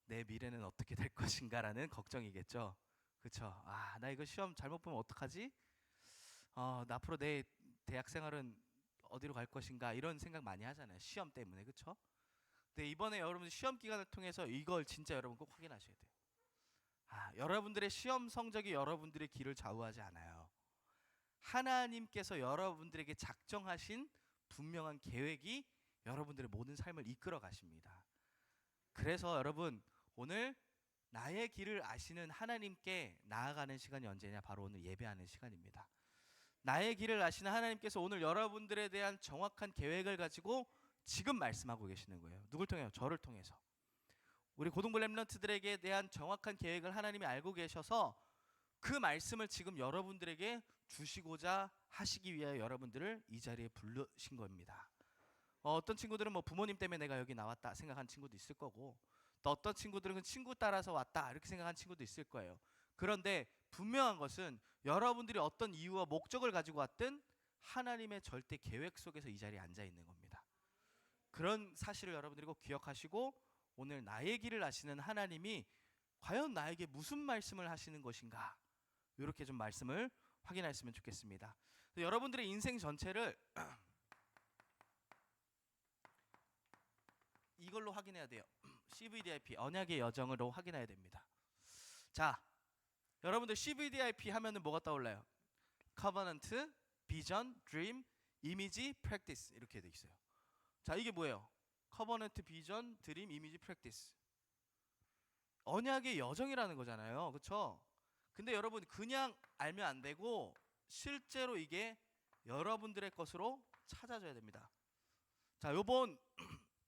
내 미래는 어떻게 될 것인가라는 걱정이겠죠. 그렇죠? 아, 나 이거 시험 잘못 보면 어떡하지? 나 앞으로 내 대학 생활은 어디로 갈 것인가 이런 생각 많이 하잖아요. 시험 때문에. 그렇죠? 근데 이번에 여러분들 시험 기간을 통해서 이걸 진짜 여러분 꼭 확인하셔야 돼요. 여러분들의 시험 성적이 여러분들의 길을 좌우하지 않아요. 하나님께서 여러분들에게 작정하신 분명한 계획이 여러분들의 모든 삶을 이끌어 가십니다. 그래서 여러분, 오늘 나의 길을 아시는 하나님께 나아가는 시간이 언제냐? 바로 오늘 예배하는 시간입니다. 나의 길을 아시는 하나님께서 오늘 여러분들에 대한 정확한 계획을 가지고 지금 말씀하고 계시는 거예요. 누굴 통해요? 저를 통해서. 우리 고등부 렘넌트들에게 대한 정확한 계획을 하나님이 알고 계셔서 그 말씀을 지금 여러분들에게 주시고자 하시기 위하여 여러분들을 이 자리에 부르신 겁니다. 어떤 친구들은 뭐 부모님 때문에 내가 여기 나왔다 생각한 친구도 있을 거고, 또 어떤 친구들은 친구 따라서 왔다 이렇게 생각한 친구도 있을 거예요. 그런데 분명한 것은 여러분들이 어떤 이유와 목적을 가지고 왔든 하나님의 절대 계획 속에서 이 자리에 앉아 있는 겁니다. 그런 사실을 여러분들이 꼭 기억하시고, 오늘 나의 길을 아시는 하나님이 과연 나에게 무슨 말씀을 하시는 것인가, 이렇게 좀 말씀을 확인했으면 좋겠습니다. 여러분들의 인생 전체를 이걸로 확인해야 돼요. CVDIP, 언약의 여정으로 확인해야 됩니다. 자, 여러분들 CVDIP 하면은 뭐가 떠올라요? Covenant, Vision, Dream, Image, Practice 이렇게 돼 있어요. 자, 이게 뭐예요? Covenant, Vision, Dream, Image, Practice. 언약의 여정이라는 거잖아요. 그렇죠? 근데 여러분, 그냥 알면 안 되고 실제로 이게 여러분들의 것으로 찾아져야 됩니다. 자, 요번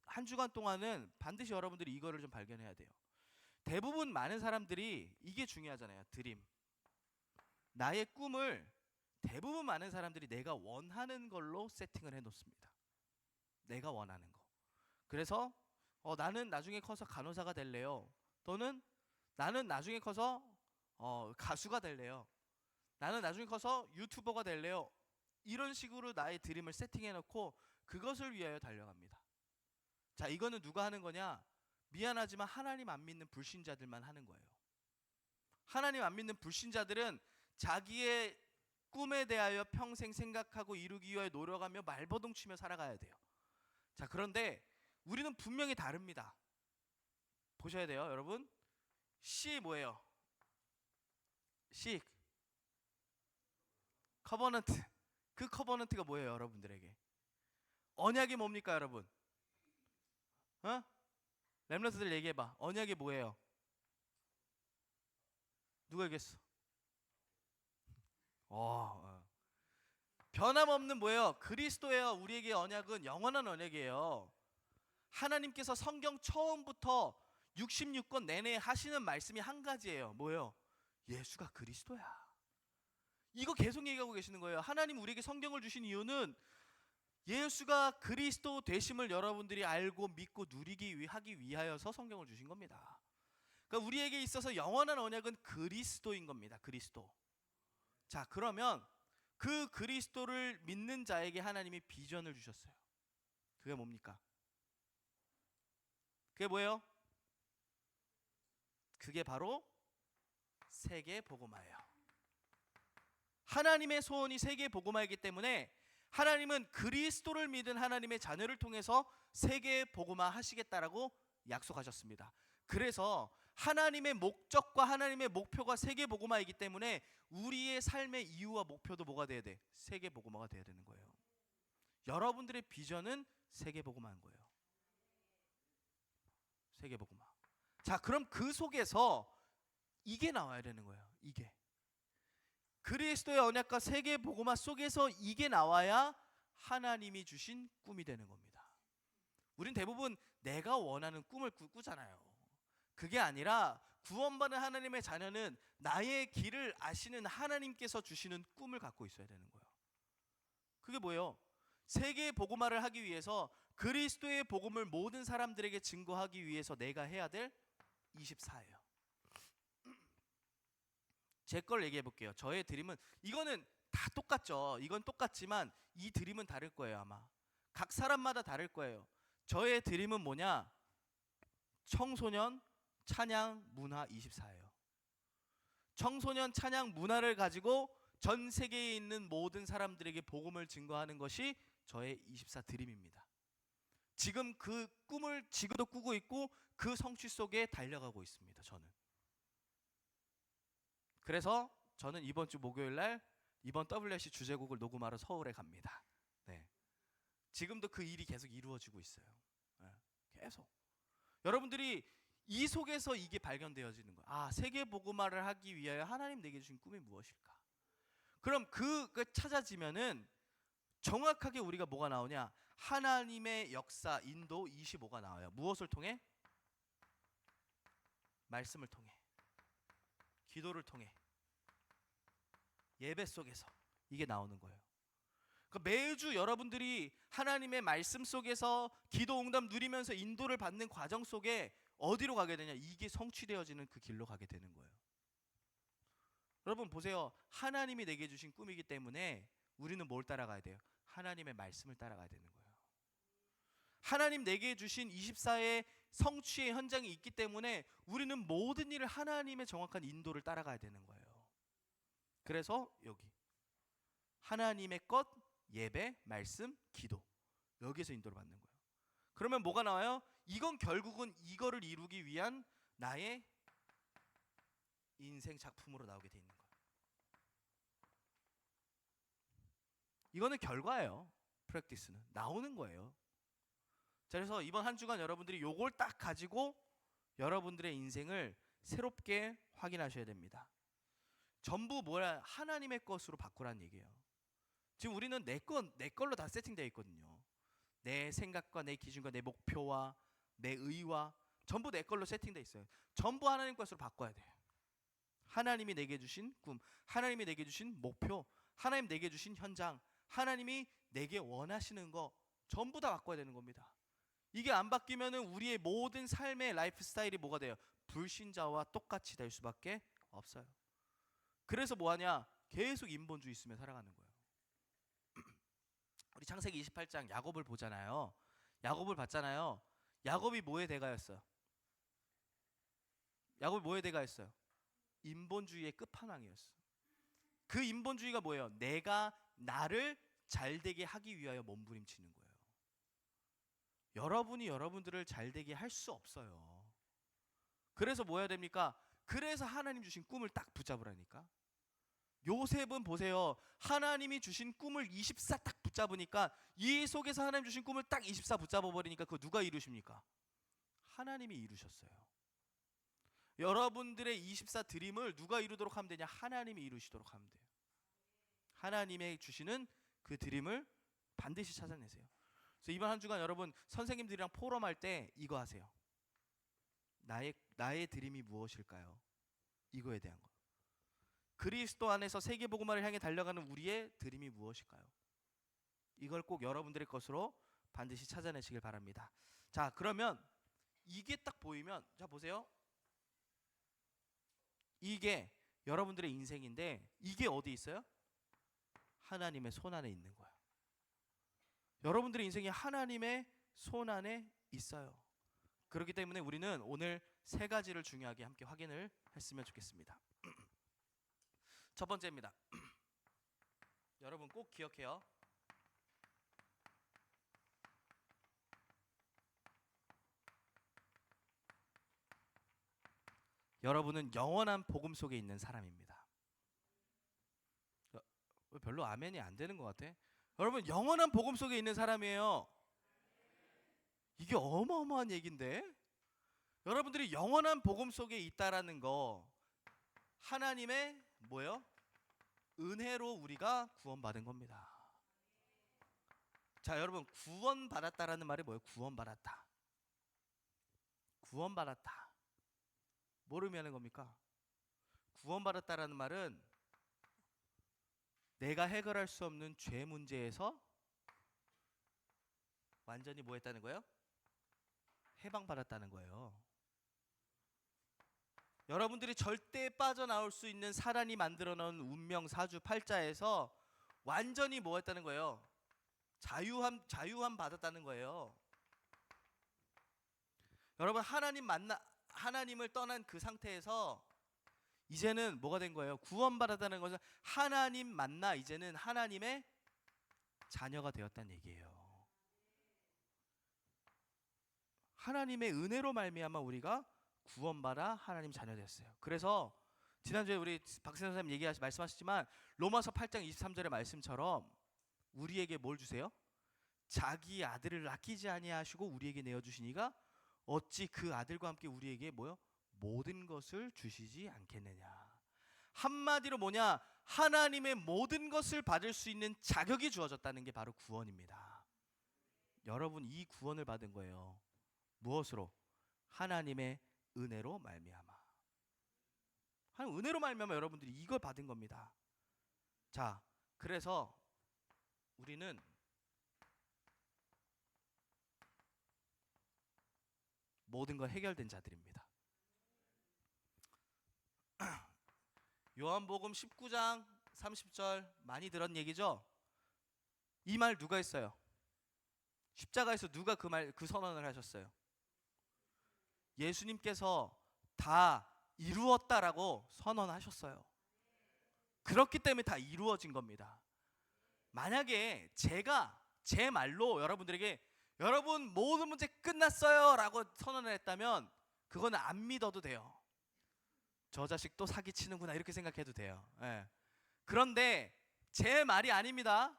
한 주간 동안은 반드시 여러분들이 이거를 좀 발견해야 돼요. 대부분 많은 사람들이 이게 중요하잖아요. 드림. 나의 꿈을 대부분 많은 사람들이 내가 원하는 걸로 세팅을 해놓습니다. 내가 원하는 거. 그래서 나는 나중에 커서 간호사가 될래요. 또는 나는 나중에 커서 가수가 될래요. 나는 나중에 커서 유튜버가 될래요. 이런 식으로 나의 드림을 세팅해놓고 그것을 위하여 달려갑니다. 자, 이거는 누가 하는 거냐? 미안하지만 하나님 안 믿는 불신자들만 하는 거예요. 하나님 안 믿는 불신자들은 자기의 꿈에 대하여 평생 생각하고 이루기 위하여 노력하며 말버둥 치며 살아가야 돼요. 자, 그런데 우리는 분명히 다릅니다. 보셔야 돼요, 여러분. C 뭐예요? C 커버넌트. 그 커버넌트가 뭐예요, 여러분들에게? 언약이 뭡니까, 여러분? 렘넌트들 얘기해봐. 언약이 뭐예요? 누가 얘기했어? 변함없는 뭐예요? 그리스도예요. 우리에게 언약은 영원한 언약이에요. 하나님께서 성경 처음부터 66권 내내 하시는 말씀이 한 가지예요. 뭐예요? 예수가 그리스도야. 이거 계속 얘기하고 계시는 거예요. 하나님 우리에게 성경을 주신 이유는 예수가 그리스도 되심을 여러분들이 알고 믿고 누리기 하기 위하여서 성경을 주신 겁니다. 그러니까 우리에게 있어서 영원한 언약은 그리스도인 겁니다. 그리스도. 자, 그러면 그 그리스도를 믿는 자에게 하나님이 비전을 주셨어요. 그게 뭡니까? 그게 뭐예요? 그게 바로 세계 복음화예요. 하나님의 소원이 세계 복음화이기 때문에 하나님은 그리스도를 믿은 하나님의 자녀를 통해서 세계 복음화 하시겠다라고 약속하셨습니다. 그래서 하나님의 목적과 하나님의 목표가 세계 복음화이기 때문에 우리의 삶의 이유와 목표도 뭐가 돼야 돼? 세계 복음화가 돼야 되는 거예요. 여러분들의 비전은 세계 복음화인 거예요. 세계 복음화. 자, 그럼 그 속에서 이게 나와야 되는 거예요. 이게. 그리스도의 언약과 세계 복음화 속에서 이게 나와야 하나님이 주신 꿈이 되는 겁니다. 우린 대부분 내가 원하는 꿈을 꾸잖아요. 그게 아니라 구원받은 하나님의 자녀는 나의 길을 아시는 하나님께서 주시는 꿈을 갖고 있어야 되는 거예요. 그게 뭐예요? 세계 복음화를 하기 위해서 그리스도의 복음을 모든 사람들에게 증거하기 위해서 내가 해야 될 24예요. 제 걸 얘기해 볼게요. 저의 드림은, 이거는 다 똑같죠. 이건 똑같지만 이 드림은 다를 거예요. 아마 각 사람마다 다를 거예요. 저의 드림은 뭐냐? 청소년 찬양 문화 24예요. 청소년 찬양 문화를 가지고 전 세계에 있는 모든 사람들에게 복음을 증거하는 것이 저의 24 드림입니다. 지금 그 꿈을 지금도 꾸고 있고 그 성취 속에 달려가고 있습니다. 저는. 그래서 저는 이번 주 목요일 날 이번 WSC 주제곡을 녹음하러 서울에 갑니다. 네. 지금도 그 일이 계속 이루어지고 있어요. 네. 계속. 여러분들이 이 속에서 이게 발견되어지는 거예요. 아, 세계 복음화를 하기 위하여 하나님 내게 주신 꿈이 무엇일까? 그럼 그거 찾아지면은 정확하게 우리가 뭐가 나오냐? 하나님의 역사 인도 25가 나와요. 무엇을 통해? 말씀을 통해, 기도를 통해, 예배 속에서 이게 나오는 거예요. 그러니까 매주 여러분들이 하나님의 말씀 속에서 기도 응답 누리면서 인도를 받는 과정 속에 어디로 가게 되냐? 이게 성취되어지는 그 길로 가게 되는 거예요. 여러분 보세요. 하나님이 내게 주신 꿈이기 때문에 우리는 뭘 따라가야 돼요? 하나님의 말씀을 따라가야 되는 거예요. 하나님 내게 주신 24의 성취의 현장이 있기 때문에 우리는 모든 일을 하나님의 정확한 인도를 따라가야 되는 거예요. 그래서 여기 하나님의 것, 예배, 말씀, 기도, 여기서 인도를 받는 거예요. 그러면 뭐가 나와요? 이건 결국은 이거를 이루기 위한 나의 인생 작품으로 나오게 돼 있는 거예요. 이거는 결과예요. 프랙티스는 나오는 거예요. 자, 그래서 이번 한 주간 여러분들이 요걸 딱 가지고 여러분들의 인생을 새롭게 확인하셔야 됩니다. 전부 뭐야? 하나님의 것으로 바꾸라는 얘기예요. 지금 우리는 내 걸로 다 세팅되어 있거든요. 내 생각과 내 기준과 내 목표와 내 의와 전부 내 걸로 세팅되어 있어요. 전부 하나님 것으로 바꿔야 돼요. 하나님이 내게 주신 꿈, 하나님이 내게 주신 목표, 하나님 내게 주신 현장, 하나님이 내게 원하시는 거 전부 다 바꿔야 되는 겁니다. 이게 안 바뀌면은 우리의 모든 삶의 라이프 스타일이 뭐가 돼요? 불신자와 똑같이 될 수밖에 없어요. 그래서 뭐하냐? 계속 인본주의 있으며 살아가는 거예요. 우리 창세기 28장 야곱을 보잖아요. 야곱을 봤잖아요. 야곱이 뭐의 대가였어요? 야곱이 뭐의 대가였어요? 인본주의의 끝판왕이었어요. 그 인본주의가 뭐예요? 내가 나를 잘되게 하기 위하여 몸부림치는 거예요. 여러분이 여러분들을 잘되게 할 수 없어요. 그래서 뭐 해야 됩니까? 그래서 하나님 주신 꿈을 딱 붙잡으라니까. 요셉은 보세요. 하나님이 주신 꿈을 24 딱 붙잡으니까 이 속에서 하나님 주신 꿈을 딱 24 붙잡아 버리니까 그거 누가 이루십니까? 하나님이 이루셨어요. 여러분들의 24 드림을 누가 이루도록 하면 되냐? 하나님이 이루시도록 하면 돼요. 하나님의 주시는 그 드림을 반드시 찾아내세요. 그래서 이번 한 주간 여러분 선생님들이랑 포럼할 때 이거 하세요. 나의 드림이 무엇일까요? 이거에 대한 거. 그리스도 안에서 세계복음화를 향해 달려가는 우리의 드림이 무엇일까요? 이걸 꼭 여러분들의 것으로 반드시 찾아내시길 바랍니다. 자, 그러면 이게 딱 보이면, 자 보세요. 이게 여러분들의 인생인데 이게 어디 있어요? 하나님의 손 안에 있는 거예요. 여러분들의 인생이 하나님의 손 안에 있어요. 그렇기 때문에 우리는 오늘 세 가지를 중요하게 함께 확인을 했으면 좋겠습니다. 첫 번째입니다. 여러분 꼭 기억해요. 여러분은 영원한 복음 속에 있는 사람입니다. 별로 아멘이 안 되는 것 같아. 여러분 영원한 복음 속에 있는 사람이에요. 이게 어마어마한 얘기인데, 여러분들이 영원한 복음 속에 있다라는 거 하나님의 뭐예요? 은혜로 우리가 구원받은 겁니다. 자, 여러분 구원받았다라는 말이 뭐예요? 구원받았다. 구원받았다. 뭐를 의미하는 겁니까? 구원받았다라는 말은 내가 해결할 수 없는 죄 문제에서 완전히 뭐 했다는 거예요? 해방받았다는 거예요. 여러분들이 절대 빠져나올 수 있는 사단이 만들어 놓은 운명 사주 팔자에서 완전히 뭐 했다는 거예요? 자유함 받았다는 거예요. 여러분 하나님을 떠난 그 상태에서 이제는 뭐가 된 거예요? 구원받았다는 것은 하나님 만나 이제는 하나님의 자녀가 되었다는 얘기예요. 하나님의 은혜로 말미암아 우리가 구원받아 하나님 자녀 됐어요. 그래서 지난주에 우리 박세선 선생님 말씀하셨지만 로마서 8장 23절의 말씀처럼 우리에게 뭘 주세요? 자기 아들을 아끼지 아니하시고 우리에게 내어주시니가 어찌 그 아들과 함께 우리에게 뭐요? 모든 것을 주시지 않겠느냐. 한마디로 뭐냐? 하나님의 모든 것을 받을 수 있는 자격이 주어졌다는 게 바로 구원입니다. 여러분 이 구원을 받은 거예요. 무엇으로? 하나님의 은혜로 말미암아. 하나님 은혜로 말미암아 여러분들이 이걸 받은 겁니다. 자, 그래서 우리는 모든 건 해결된 자들입니다. 요한복음 19장 30절 많이 들은 얘기죠? 이 말 누가 했어요? 십자가에서 누가 그 선언을 하셨어요? 예수님께서 다 이루었다라고 선언하셨어요. 그렇기 때문에 다 이루어진 겁니다. 만약에 제가 제 말로 여러분들에게 여러분 모든 문제 끝났어요 라고 선언을 했다면 그거는 안 믿어도 돼요. 저 자식 또 사기치는구나 이렇게 생각해도 돼요. 예. 그런데 제 말이 아닙니다.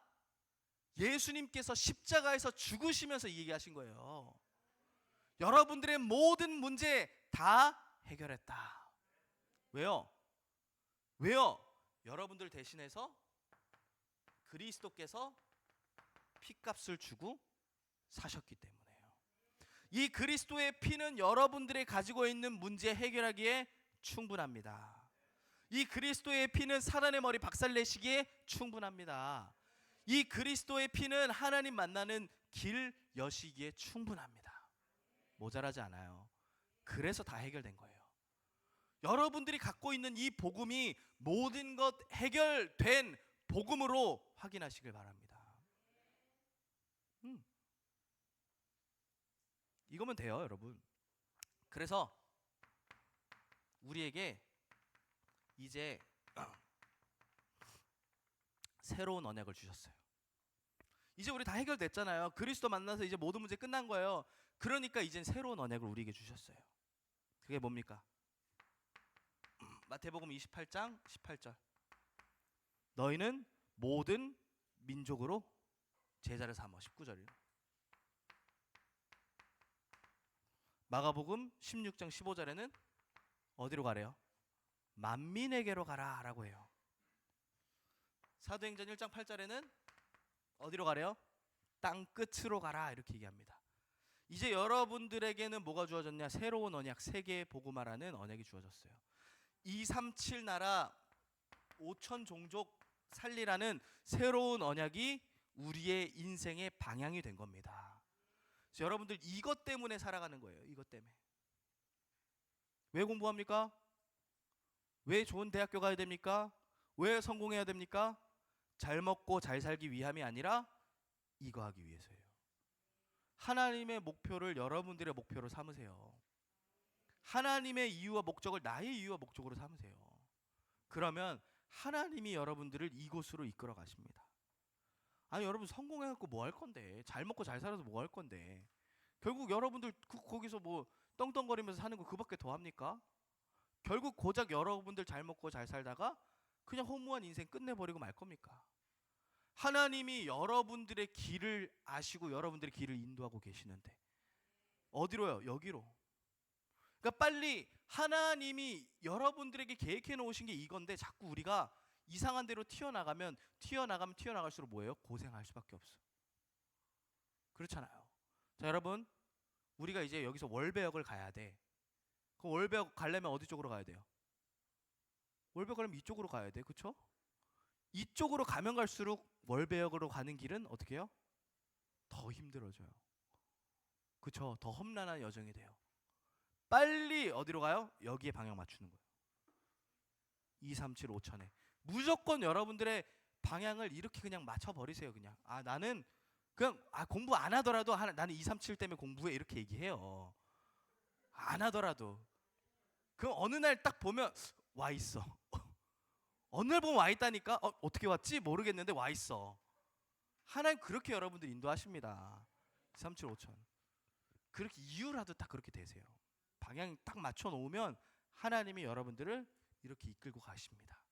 예수님께서 십자가에서 죽으시면서 이 얘기하신 거예요. 여러분들의 모든 문제 다 해결했다. 왜요? 왜요? 여러분들 대신해서 그리스도께서 피값을 주고 사셨기 때문에요. 이 그리스도의 피는 여러분들이 가지고 있는 문제 해결하기에 충분합니다. 이 그리스도의 피는 사단의 머리 박살내시기에 충분합니다. 이 그리스도의 피는 하나님 만나는 길 여시기에 충분합니다. 모자라지 않아요. 그래서 다 해결된 거예요. 여러분들이 갖고 있는 이 복음이 모든 것 해결된 복음으로 확인하시길 바랍니다. 이거면 돼요, 여러분. 그래서 우리에게 이제 새로운 언약을 주셨어요. 이제 우리 다 해결됐잖아요. 그리스도 만나서 이제 모든 문제 끝난 거예요. 그러니까 이젠 새로운 언약을 우리에게 주셨어요. 그게 뭡니까? 마태복음 28장 18절. 너희는 모든 민족으로 제자를 삼어. 19절이요. 마가복음 16장 15절에는 어디로 가래요? 만민에게로 가라 라고 해요. 사도행전 1장 8절에는 어디로 가래요? 땅 끝으로 가라 이렇게 얘기합니다. 이제 여러분들에게는 뭐가 주어졌냐? 새로운 언약, 세계 복음화라는 언약이 주어졌어요. 237 나라 5천 종족 살리라는 새로운 언약이 우리의 인생의 방향이 된 겁니다. 그래서 여러분들 이것 때문에 살아가는 거예요. 이것 때문에. 왜 공부합니까? 왜 좋은 대학교 가야 됩니까? 왜 성공해야 됩니까? 잘 먹고 잘 살기 위함이 아니라 이거 하기 위해서예요. 하나님의 목표를 여러분들의 목표로 삼으세요. 하나님의 이유와 목적을 나의 이유와 목적으로 삼으세요. 그러면 하나님이 여러분들을 이곳으로 이끌어 가십니다. 아니 여러분 성공해갖고 뭐 할 건데, 잘 먹고 잘 살아서 뭐 할 건데, 결국 여러분들 거기서 뭐 떵떵거리면서 사는 거 그밖에 더 합니까? 결국 고작 여러분들 잘 먹고 잘 살다가 그냥 허무한 인생 끝내버리고 말 겁니까? 하나님이 여러분들의 길을 아시고 여러분들의 길을 인도하고 계시는데 어디로요? 여기로. 그러니까 빨리 하나님이 여러분들에게 계획해 놓으신 게 이건데 자꾸 우리가 이상한 데로 튀어나가면 튀어나갈수록 뭐예요? 고생할 수밖에 없어. 그렇잖아요. 자 여러분, 우리가 이제 여기서 월배역을 가야 돼. 그 월배역 가려면 어디 쪽으로 가야 돼요? 월배역 가려면 이쪽으로 가야 돼. 그렇죠? 이쪽으로 가면 갈수록 월배역으로 가는 길은 어떻게 해요? 더 힘들어져요. 그렇죠? 더 험난한 여정이 돼요. 빨리 어디로 가요? 여기에 방향 맞추는 거예요. 237 5천에 무조건 여러분들의 방향을 이렇게 그냥 맞춰버리세요. 그냥 나는 그냥 공부 안 하더라도 나는 237 때문에 공부해 이렇게 얘기해요. 안 하더라도 그럼 어느 날 딱 보면 와 있어. 어느 날 보면 와 있다니까. 어떻게 왔지 모르겠는데 와 있어. 하나님 그렇게 여러분들 인도하십니다. 375천. 그렇게 이유라도 딱 그렇게 되세요. 방향 딱 맞춰 놓으면 하나님이 여러분들을 이렇게 이끌고 가십니다.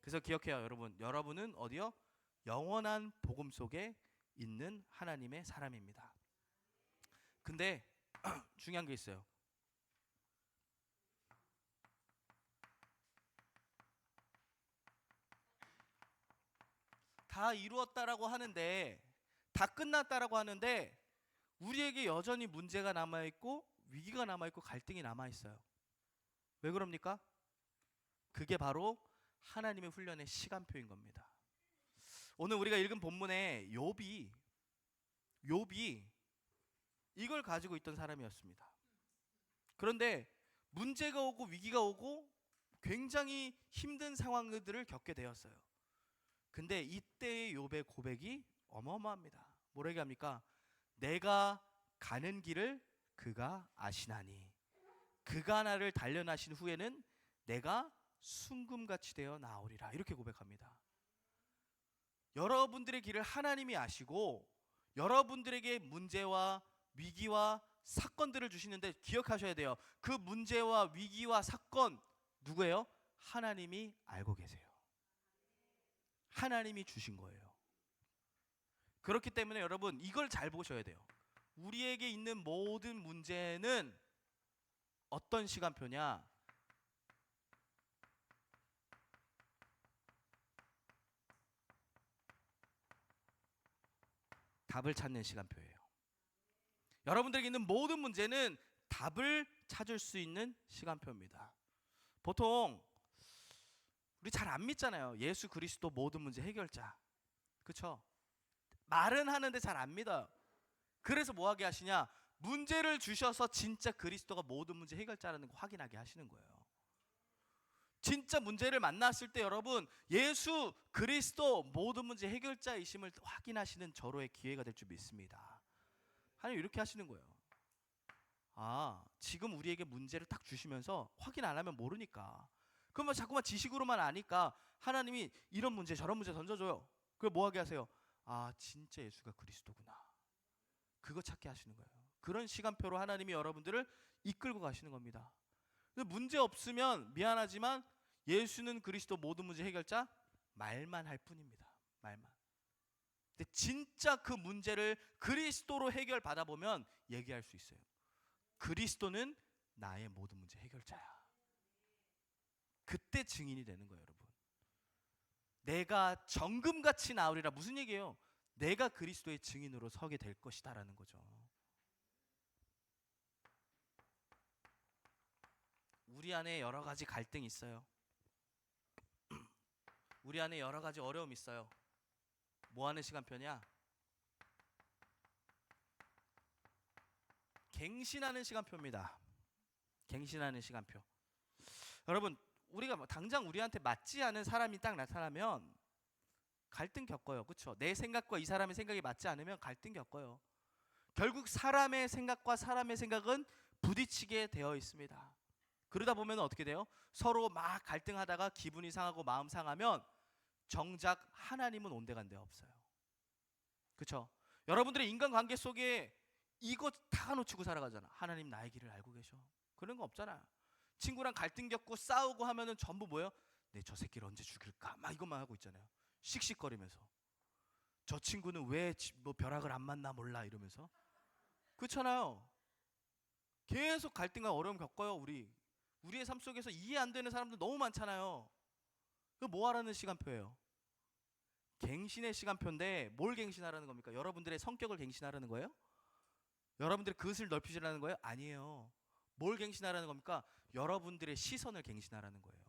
그래서 기억해요, 여러분. 여러분은 어디요? 영원한 복음 속에 있는 하나님의 사람입니다. 근데 중요한 게 있어요. 다 이루었다라고 하는데, 다 끝났다라고 하는데 우리에게 여전히 문제가 남아있고 위기가 남아있고 갈등이 남아있어요. 왜 그럽니까? 그게 바로 하나님의 훈련의 시간표인 겁니다. 오늘 우리가 읽은 본문에 욥이 이걸 가지고 있던 사람이었습니다. 그런데 문제가 오고 위기가 오고 굉장히 힘든 상황들을 겪게 되었어요. 근데 이때의 욥의 고백이 어마어마합니다. 뭐라고 합니까? 내가 가는 길을 그가 아시나니 그가 나를 단련하신 후에는 내가 순금같이 되어 나오리라. 이렇게 고백합니다. 여러분들의 길을 하나님이 아시고 여러분들에게 문제와 위기와 사건들을 주시는데 기억하셔야 돼요. 그 문제와 위기와 사건 누구예요? 하나님이 알고 계세요. 하나님이 주신 거예요. 그렇기 때문에 여러분 이걸 잘 보셔야 돼요. 우리에게 있는 모든 문제는 어떤 시간표냐? 답을 찾는 시간표예요. 여러분들에게 있는 모든 문제는 답을 찾을 수 있는 시간표입니다. 보통 우리 잘 안 믿잖아요. 예수 그리스도 모든 문제 해결자. 그렇죠? 말은 하는데 잘 안 믿어요. 그래서 뭐 하게 하시냐? 문제를 주셔서 진짜 그리스도가 모든 문제 해결자라는 거 확인하게 하시는 거예요. 진짜 문제를 만났을 때 여러분 예수 그리스도 모든 문제 해결자이심을 확인하시는 절호의 기회가 될 줄 믿습니다. 하나님 이렇게 하시는 거예요. 지금 우리에게 문제를 딱 주시면서 확인 안 하면 모르니까 그러면 자꾸만 지식으로만 아니까 하나님이 이런 문제 저런 문제 던져줘요. 그걸 뭐 하게 하세요? 진짜 예수가 그리스도구나. 그거 찾게 하시는 거예요. 그런 시간표로 하나님이 여러분들을 이끌고 가시는 겁니다. 문제 없으면 미안하지만 예수는 그리스도 모든 문제 해결자 말만 할 뿐입니다. 말만. 근데 진짜 그 문제를 그리스도로 해결받아 보면 얘기할 수 있어요. 그리스도는 나의 모든 문제 해결자야. 그때 증인이 되는 거예요, 여러분. 내가 정금같이 나오리라. 무슨 얘기예요? 내가 그리스도의 증인으로 서게 될 것이다라는 거죠. 우리 안에 여러 가지 갈등이 있어요. 우리 안에 여러 가지 어려움이 있어요. 뭐 하는 시간표냐? 갱신하는 시간표입니다. 갱신하는 시간표. 여러분 우리가 당장 우리한테 맞지 않은 사람이 딱 나타나면 갈등 겪어요. 그렇죠? 내 생각과 이 사람의 생각이 맞지 않으면 갈등 겪어요. 결국 사람의 생각과 사람의 생각은 부딪히게 되어 있습니다. 그러다 보면 어떻게 돼요? 서로 막 갈등하다가 기분이 상하고 마음 상하면 정작 하나님은 온데간데 없어요. 그렇죠? 여러분들의 인간관계 속에 이거 다 놓치고 살아가잖아. 하나님 나의 길을 알고 계셔. 그런 거 없잖아. 친구랑 갈등 겪고 싸우고 하면은 전부 뭐예요? 저 새끼를 언제 죽일까? 막 이것만 하고 있잖아요. 씩씩거리면서. 저 친구는 왜 뭐 벼락을 안 맞나 몰라 이러면서. 그렇잖아요. 계속 갈등과 어려움 겪어요. 우리의 삶 속에서 이해 안 되는 사람들 너무 많잖아요. 그 뭐 하라는 시간표예요? 갱신의 시간표인데 뭘 갱신하라는 겁니까? 여러분들의 성격을 갱신하라는 거예요? 여러분들의 그릇을 넓히시라는 거예요? 아니에요. 뭘 갱신하라는 겁니까? 여러분들의 시선을 갱신하라는 거예요.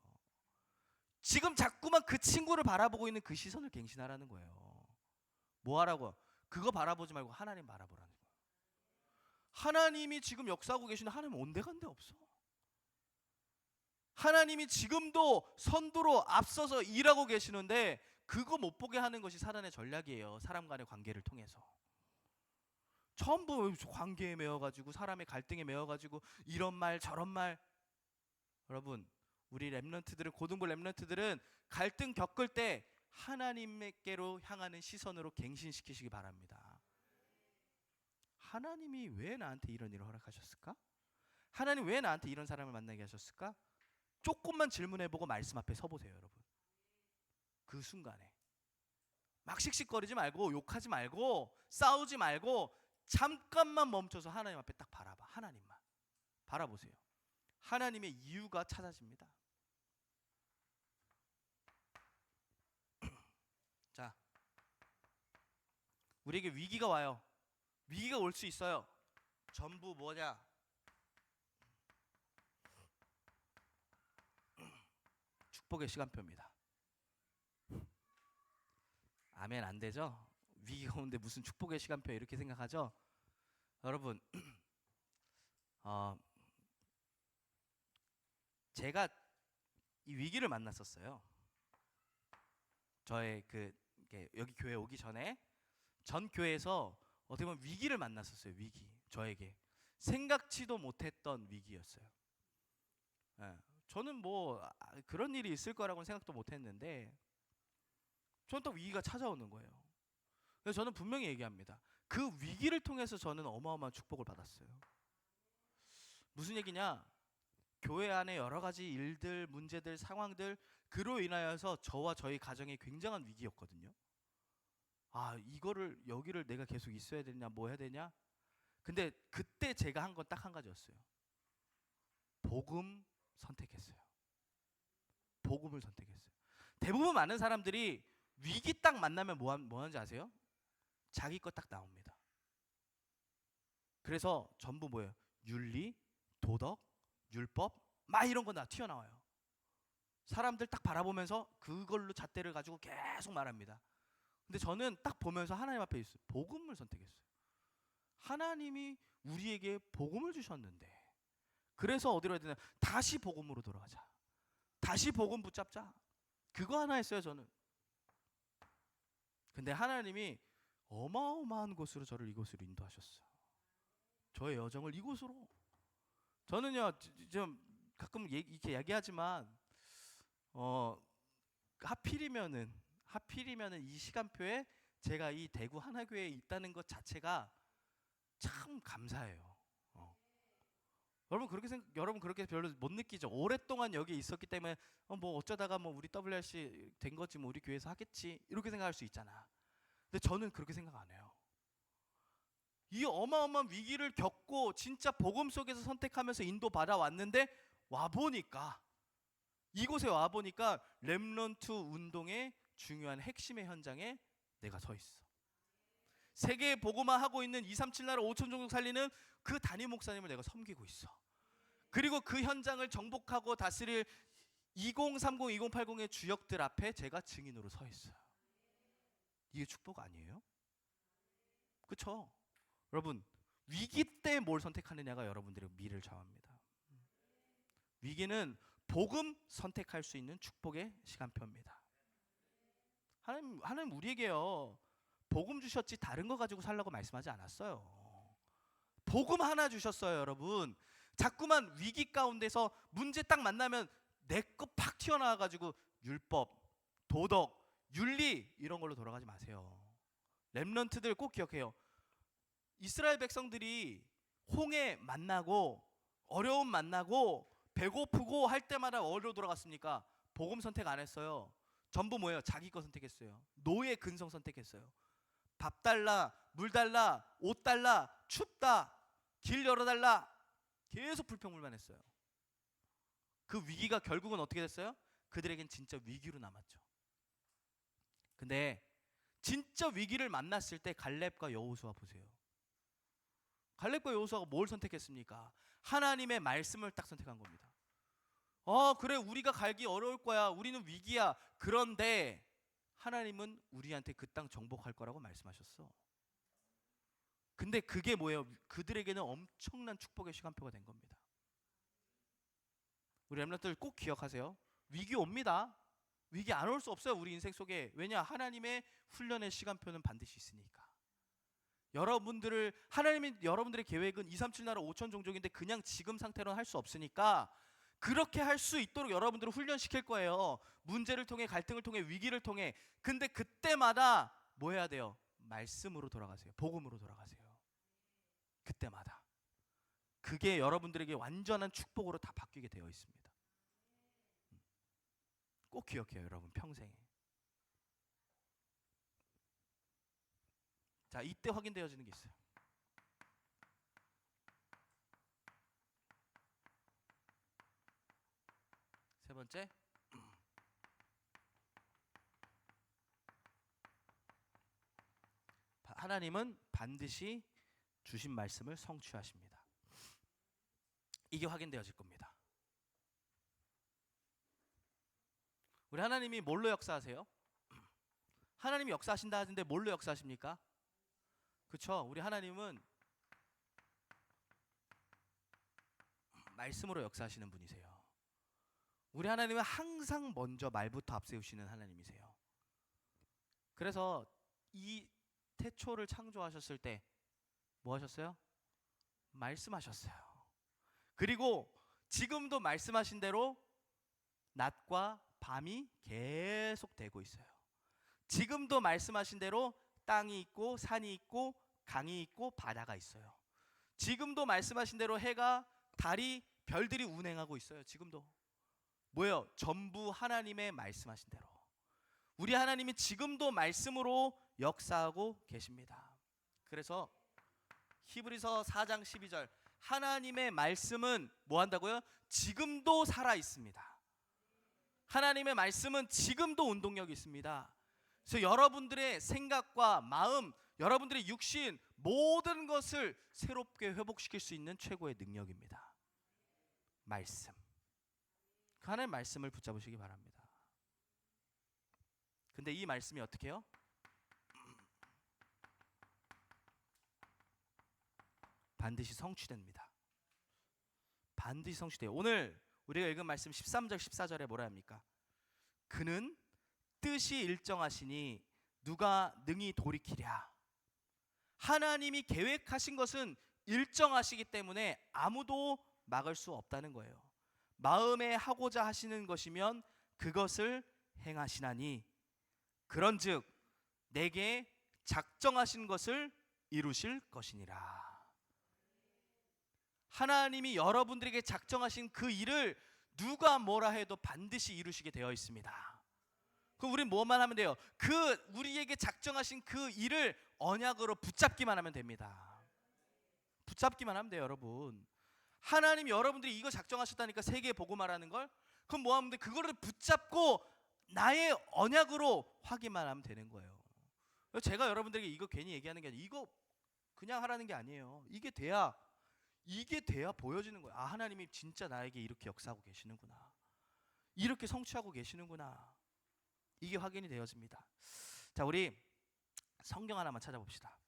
지금 자꾸만 그 친구를 바라보고 있는 그 시선을 갱신하라는 거예요. 뭐 하라고? 그거 바라보지 말고 하나님 바라보라는 거예요. 하나님이 지금 역사하고 계시는 하나님 온데간데 없어. 하나님이 지금도 선두로 앞서서 일하고 계시는데 그거 못 보게 하는 것이 사단의 전략이에요. 사람 간의 관계를 통해서. 전부 관계에 매여가지고 사람의 갈등에 매여가지고 이런 말 저런 말. 여러분, 우리 렘넌트들은, 고등부 렘넌트들은 갈등 겪을 때 하나님께로 향하는 시선으로 갱신시키시기 바랍니다. 하나님이 왜 나한테 이런 일을 허락하셨을까? 하나님 왜 나한테 이런 사람을 만나게 하셨을까? 조금만 질문해보고 말씀 앞에 서보세요, 여러분. 그 순간에 막 씩씩거리지 말고, 욕하지 말고, 싸우지 말고, 잠깐만 멈춰서 하나님 앞에 딱 바라봐. 하나님만 바라보세요. 하나님의 이유가 찾아집니다. 자, 우리에게 위기가 와요. 위기가 올 수 있어요. 전부 뭐냐? 축복의 시간표입니다. 아멘 안 되죠? 위기가 오는데 무슨 축복의 시간표 이렇게 생각하죠? 여러분, 제가 이 위기를 만났었어요. 저의 여기 교회 오기 전에 전 교회에서 어떻게 보면 위기를 만났었어요. 위기, 저에게 생각지도 못했던 위기였어요. 예, 저는 뭐 그런 일이 있을 거라고는 생각도 못했는데 저는 또 위기가 찾아오는 거예요. 그래서 저는 분명히 얘기합니다. 그 위기를 통해서 저는 어마어마한 축복을 받았어요. 무슨 얘기냐? 교회 안에 여러 가지 일들, 문제들, 상황들, 그로 인하여서 저와 저희 가정이 굉장한 위기였거든요. 아, 이거를 여기를 내가 계속 있어야 되냐, 뭐 해야 되냐? 근데 그때 제가 한 건 딱 한 가지였어요. 복음 선택했어요. 복음을 선택했어요. 대부분 많은 사람들이 위기 딱 만나면 뭐 하는지 아세요? 자기 거 딱 나옵니다. 그래서 전부 뭐예요? 윤리, 도덕, 율법 막 이런 거 다 튀어나와요. 사람들 딱 바라보면서 그걸로 잣대를 가지고 계속 말합니다. 근데 저는 딱 보면서 하나님 앞에 있어요. 복음을 선택했어요. 하나님이 우리에게 복음을 주셨는데, 그래서 어디로 해야 되나? 다시 복음으로 돌아가자. 다시 복음 붙잡자. 그거 하나 했어요, 저는. 근데 하나님이 어마어마한 곳으로 저를 이곳으로 인도하셨어요. 저의 여정을 이곳으로. 저는요, 좀 가끔 이렇게 얘기하지만 하필이면은 이 시간표에 제가 이 대구 하나교회에 있다는 것 자체가 참 감사해요. 여러분 그렇게 별로 못 느끼죠. 오랫동안 여기 있었기 때문에 뭐 어쩌다가 뭐 우리 WRC 된 거지, 뭐 우리 교회에서 하겠지, 이렇게 생각할 수 있잖아. 근데 저는 그렇게 생각 안 해요. 이 어마어마한 위기를 겪고 진짜 복음 속에서 선택하면서 인도받아 왔는데, 이곳에 와보니까 렘넌트 운동의 중요한 핵심의 현장에 내가 서 있어. 세계에 복음화 하고 있는 237 나라 5천 종족 살리는 그 담임 목사님을 내가 섬기고 있어. 그리고 그 현장을 정복하고 다스릴 2030, 2080의 주역들 앞에 제가 증인으로 서 있어요. 이게 축복 아니에요? 그렇죠? 여러분, 위기 때 뭘 선택하느냐가 여러분들의 미래를 정합니다. 위기는 복음 선택할 수 있는 축복의 시간표입니다. 하나님 우리에게요, 복음 주셨지 다른 거 가지고 살라고 말씀하지 않았어요. 복음 하나 주셨어요, 여러분. 자꾸만 위기 가운데서 문제 딱 만나면 내 거 팍 튀어나와가지고 율법, 도덕, 윤리 이런 걸로 돌아가지 마세요. 렘넌트들 꼭 기억해요. 이스라엘 백성들이 홍해 만나고 어려움 만나고 배고프고 할 때마다 어디로 돌아갔습니까? 복음 선택 안 했어요. 전부 뭐예요? 자기 거 선택했어요. 노예 근성 선택했어요. 밥 달라, 물 달라, 옷 달라, 춥다, 길 열어달라, 계속 불평불만했어요. 그 위기가 결국은 어떻게 됐어요? 그들에겐 진짜 위기로 남았죠. 근데 진짜 위기를 만났을 때 갈렙과 여호수아 보세요. 갈렙과 여호수아가 뭘 선택했습니까? 하나님의 말씀을 딱 선택한 겁니다. 그래, 우리가 갈기 어려울 거야, 우리는 위기야. 그런데 하나님은 우리한테 그 땅 정복할 거라고 말씀하셨어. 근데 그게 뭐예요? 그들에게는 엄청난 축복의 시간표가 된 겁니다. 우리 렘넌트들 꼭 기억하세요. 위기 옵니다. 위기 안 올 수 없어요, 우리 인생 속에. 왜냐? 하나님의 훈련의 시간표는 반드시 있으니까. 하나님이 여러분들의 계획은 237 나라 5천 종족인데 그냥 지금 상태로는 할 수 없으니까 그렇게 할 수 있도록 여러분들을 훈련시킬 거예요. 문제를 통해, 갈등을 통해, 위기를 통해. 근데 그때마다 뭐 해야 돼요? 말씀으로 돌아가세요. 복음으로 돌아가세요. 그때마다. 그게 여러분들에게 완전한 축복으로 다 바뀌게 되어 있습니다. 꼭 기억해요, 여러분, 평생에. 자, 이때 확인되어지는 게 있어요. 세 번째, 하나님은 반드시 주신 말씀을 성취하십니다. 이게 확인되어질 겁니다. 우리 하나님이 뭘로 역사하세요? 하나님이 역사하신다 하는데 뭘로 역사하십니까? 그쵸? 우리 하나님은 말씀으로 역사하시는 분이세요. 우리 하나님은 항상 먼저 말부터 앞세우시는 하나님이세요. 그래서 이 태초를 창조하셨을 때 뭐 하셨어요? 말씀하셨어요. 그리고 지금도 말씀하신 대로 낮과 밤이 계속 되고 있어요. 지금도 말씀하신 대로 땅이 있고 산이 있고 강이 있고 바다가 있어요. 지금도 말씀하신 대로 해가, 달이, 별들이 운행하고 있어요. 지금도. 뭐예요? 전부 하나님의 말씀하신 대로. 우리 하나님이 지금도 말씀으로 역사하고 계십니다. 그래서 히브리서 4장 12절, 하나님의 말씀은 뭐 한다고요? 지금도 살아 있습니다. 하나님의 말씀은 지금도 운동력이 있습니다. 그래서 여러분들의 생각과 마음, 여러분들의 육신, 모든 것을 새롭게 회복시킬 수 있는 최고의 능력입니다. 말씀. 그 하나님의 말씀을 붙잡으시기 바랍니다. 근데 이 말씀이 어떻게 해요? 반드시 성취됩니다. 반드시 성취돼요. 오늘 우리가 읽은 말씀 13절 14절에 뭐라 합니까? 그는 뜻이 일정하시니 누가 능히 돌이키랴. 하나님이 계획하신 것은 일정하시기 때문에 아무도 막을 수 없다는 거예요. 마음에 하고자 하시는 것이면 그것을 행하시나니 그런즉 내게 작정하신 것을 이루실 것이니라. 하나님이 여러분들에게 작정하신 그 일을 누가 뭐라 해도 반드시 이루시게 되어 있습니다. 그럼 우리는 뭐만 하면 돼요? 그 우리에게 작정하신 그 일을 언약으로 붙잡기만 하면 됩니다. 붙잡기만 하면 돼요, 여러분. 하나님이 여러분들이 이거 작정하셨다니까 세계에 보고 말하는 걸, 그럼 뭐 하면 돼? 그거를 붙잡고 나의 언약으로 확인만 하면 되는 거예요. 제가 여러분들에게 이거 괜히 얘기하는 게 아니라 이거 그냥 하라는 게 아니에요. 이게 돼야 보여지는 거예요. 아, 하나님이 진짜 나에게 이렇게 역사하고 계시는구나. 이렇게 성취하고 계시는구나. 이게 확인이 되어집니다. 자, 우리 성경 하나만 찾아봅시다.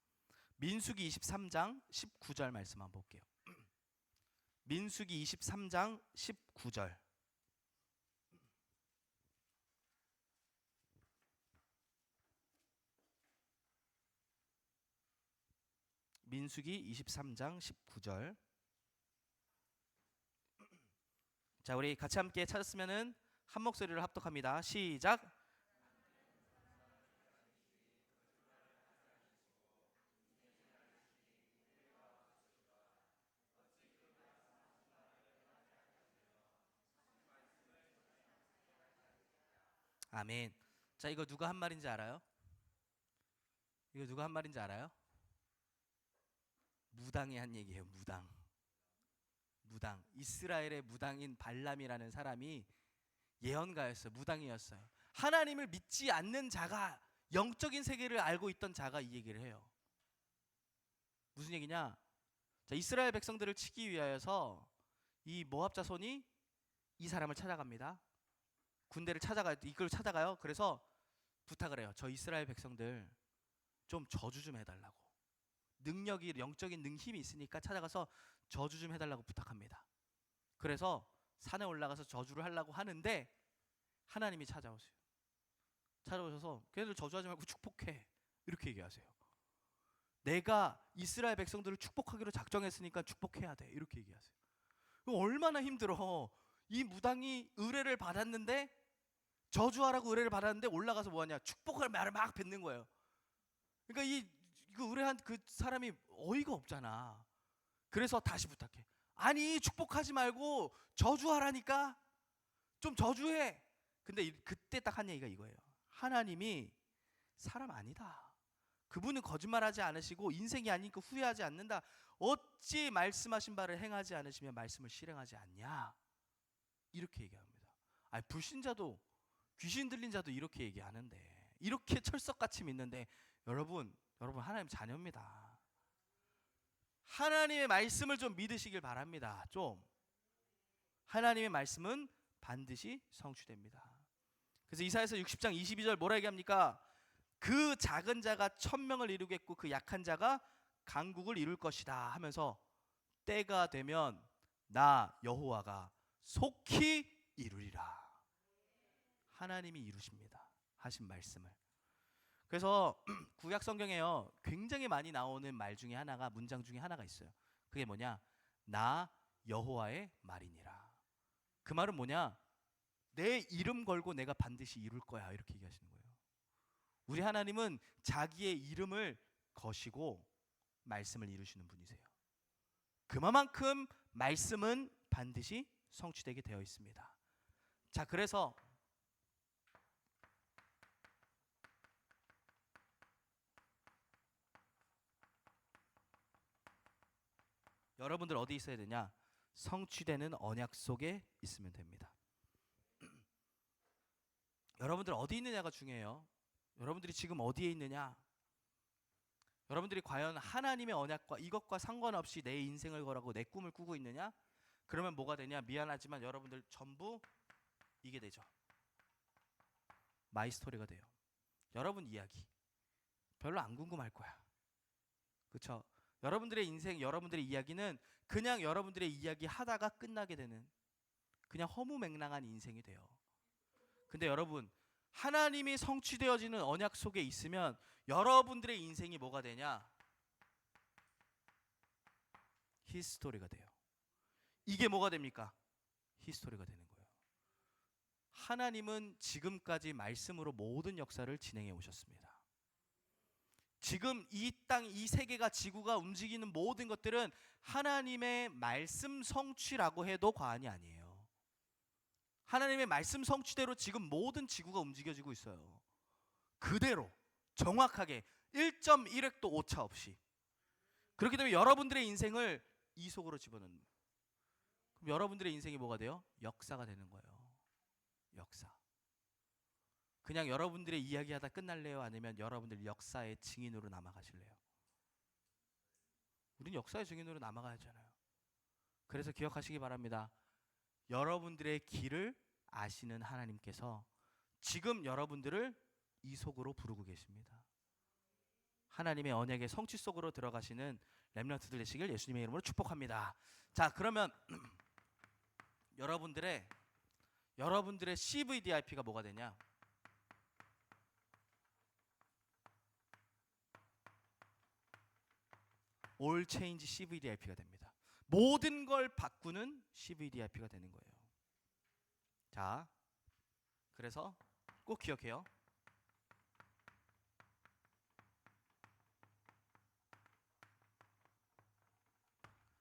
민수기 23장 19절 말씀 한번 볼게요. 민수기 23장 19절. 민수기 23장 19절. 자, 우리 같이 함께 찾았으면은 한 목소리로 합독합니다. 시작. 아멘. 자, 이거 누가 한 말인지 알아요? 이거 누가 한 말인지 알아요? 무당이 한 얘기예요. 무당. 이스라엘의 무당인 발람이라는 사람이 예언가였어요. 무당이었어요. 하나님을 믿지 않는 자가, 영적인 세계를 알고 있던 자가 이 얘기를 해요. 무슨 얘기냐? 자, 이스라엘 백성들을 치기 위하여서 이 모압 자손이 이 사람을 찾아갑니다. 군대를 이끌 찾아가요. 그래서 부탁을 해요. 저 이스라엘 백성들 좀 저주 좀 해달라고. 능력이, 영적인 힘이 있으니까 찾아가서 저주 좀 해달라고 부탁합니다. 그래서 산에 올라가서 저주를 하려고 하는데 하나님이 찾아오세요. 찾아오셔서 걔네들 저주하지 말고 축복해, 이렇게 얘기하세요. 내가 이스라엘 백성들을 축복하기로 작정했으니까 축복해야 돼, 이렇게 얘기하세요. 얼마나 힘들어. 이 무당이 의뢰를 받았는데, 저주하라고 의뢰를 받았는데 올라가서 뭐하냐, 축복할 말을 막 뱉는 거예요. 그러니까 그 의뢰한 그 사람이 어이가 없잖아. 그래서 다시 부탁해. 아니, 축복하지 말고 저주하라니까. 좀 저주해. 근데 그때 딱 한 얘기가 이거예요. 하나님이 사람 아니다. 그분은 거짓말하지 않으시고 인생이 아니니까 후회하지 않는다. 어찌 말씀하신 바를 행하지 않으시면 말씀을 실행하지 않냐, 이렇게 얘기합니다. 아니, 불신자도, 귀신 들린 자도 이렇게 얘기하는데, 이렇게 철석같이 믿는데, 여러분 하나님 자녀입니다. 하나님의 말씀을 좀 믿으시길 바랍니다. 좀. 하나님의 말씀은 반드시 성취됩니다. 그래서 이사야서 60장 22절 뭐라 얘기합니까? 그 작은 자가 1000명을 이루겠고 그 약한 자가 강국을 이룰 것이다 하면서, 때가 되면 나 여호와가 속히 이루리라. 하나님이 이루십니다, 하신 말씀을. 그래서 구약 성경에요, 굉장히 많이 나오는 말 중에 하나가, 문장 중에 하나가 있어요. 그게 뭐냐? 나 여호와의 말이니라. 그 말은 뭐냐? 내 이름 걸고 내가 반드시 이룰 거야, 이렇게 얘기하시는 거예요. 우리 하나님은 자기의 이름을 거시고 말씀을 이루시는 분이세요. 그만큼 말씀은 반드시 성취되게 되어 있습니다. 자, 그래서 여러분들 어디 있어야 되냐? 성취되는 언약 속에 있으면 됩니다. 여러분들 어디 있느냐가 중요해요. 여러분들이 지금 어디에 있느냐? 여러분들이 과연 하나님의 언약과 이것과 상관없이 내 인생을 걸고 내 꿈을 꾸고 있느냐? 그러면 뭐가 되냐? 미안하지만 여러분들 전부 이게 되죠. 마이 스토리가 돼요. 여러분 이야기. 별로 안 궁금할 거야. 그렇죠? 여러분들의 인생, 여러분들의 이야기는 그냥 여러분들의 이야기 하다가 끝나게 되는, 그냥 허무맹랑한 인생이 돼요. 근데 여러분, 하나님이 성취되어지는 언약 속에 있으면 여러분들의 인생이 뭐가 되냐? 히스토리가 돼요. 이게 뭐가 됩니까? 히스토리가 되는 거예요. 하나님은 지금까지 말씀으로 모든 역사를 진행해 오셨습니다. 지금 이 땅, 이 세계가, 지구가 움직이는 모든 것들은 하나님의 말씀 성취라고 해도 과언이 아니에요. 하나님의 말씀 성취대로 지금 모든 지구가 움직여지고 있어요. 그대로 정확하게 1.1획도 오차 없이. 그렇기 때문에 여러분들의 인생을 이 속으로 집어넣는, 그럼 여러분들의 인생이 뭐가 돼요? 역사가 되는 거예요. 역사. 그냥 여러분들의 이야기하다 끝날래요? 아니면 여러분들 역사의 증인으로 남아가실래요? 우린 역사의 증인으로 남아가야 하잖아요. 그래서 기억하시기 바랍니다. 여러분들의 길을 아시는 하나님께서 지금 여러분들을 이 속으로 부르고 계십니다. 하나님의 언약의 성취 속으로 들어가시는 렘넌트들 되시길 예수님의 이름으로 축복합니다. 자, 그러면 여러분들의 CVDIP가 뭐가 되냐? All Change CVDIP가 됩니다. 모든 걸 바꾸는 CVDIP가 되는 거예요. 자, 그래서 꼭 기억해요.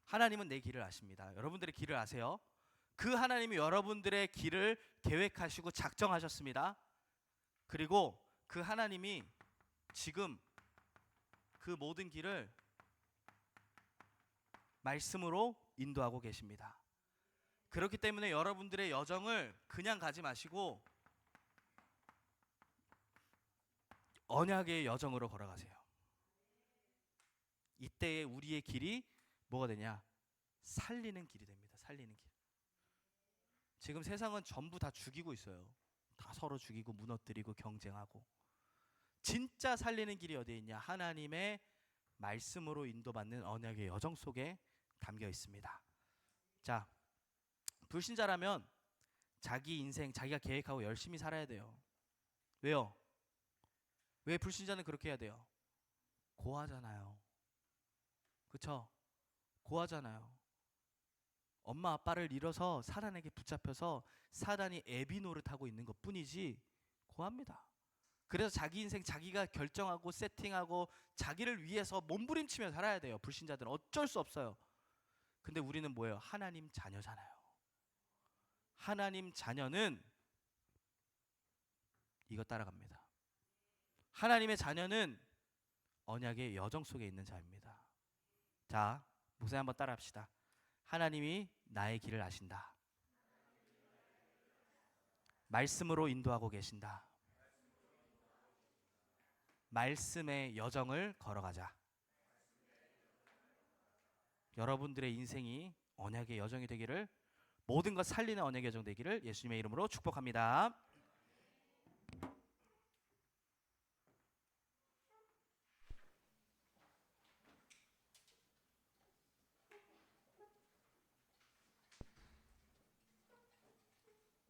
하나님은 내 길을 아십니다. 여러분들의 길을 아세요. 그 하나님이 여러분들의 길을 계획하시고 작정하셨습니다. 그리고 그 하나님이 지금 그 모든 길을 말씀으로 인도하고 계십니다. 그렇기 때문에 여러분들의 여정을 그냥 가지 마시고 언약의 여정으로 걸어가세요. 이때에 우리의 길이 뭐가 되냐? 살리는 길이 됩니다. 살리는 길. 지금 세상은 전부 다 죽이고 있어요. 다 서로 죽이고 무너뜨리고 경쟁하고. 진짜 살리는 길이 어디에 있냐? 하나님의 말씀으로 인도받는 언약의 여정 속에 담겨 있습니다. 자, 불신자라면 자기 인생 자기가 계획하고 열심히 살아야 돼요. 왜요? 왜 불신자는 그렇게 해야 돼요? 고하잖아요. 그쵸? 고하잖아요. 엄마 아빠를 잃어서 사단에게 붙잡혀서 사단이 애비 노릇하고 있는 것뿐이지 고합니다. 그래서 자기 인생 자기가 결정하고 세팅하고 자기를 위해서 몸부림치며 살아야 돼요. 불신자들은 어쩔 수 없어요. 근데 우리는 뭐예요? 하나님 자녀잖아요. 하나님 자녀는 이거 따라갑니다. 하나님의 자녀는 언약의 여정 속에 있는 자입니다. 자, 목사님 한번 따라합시다. 하나님이 나의 길을 아신다. 말씀으로 인도하고 계신다. 말씀의 여정을 걸어가자. 여러분들의 인생이 언약의 여정이 되기를, 모든 것 살리는 언약의 여정 되기를 예수님의 이름으로 축복합니다.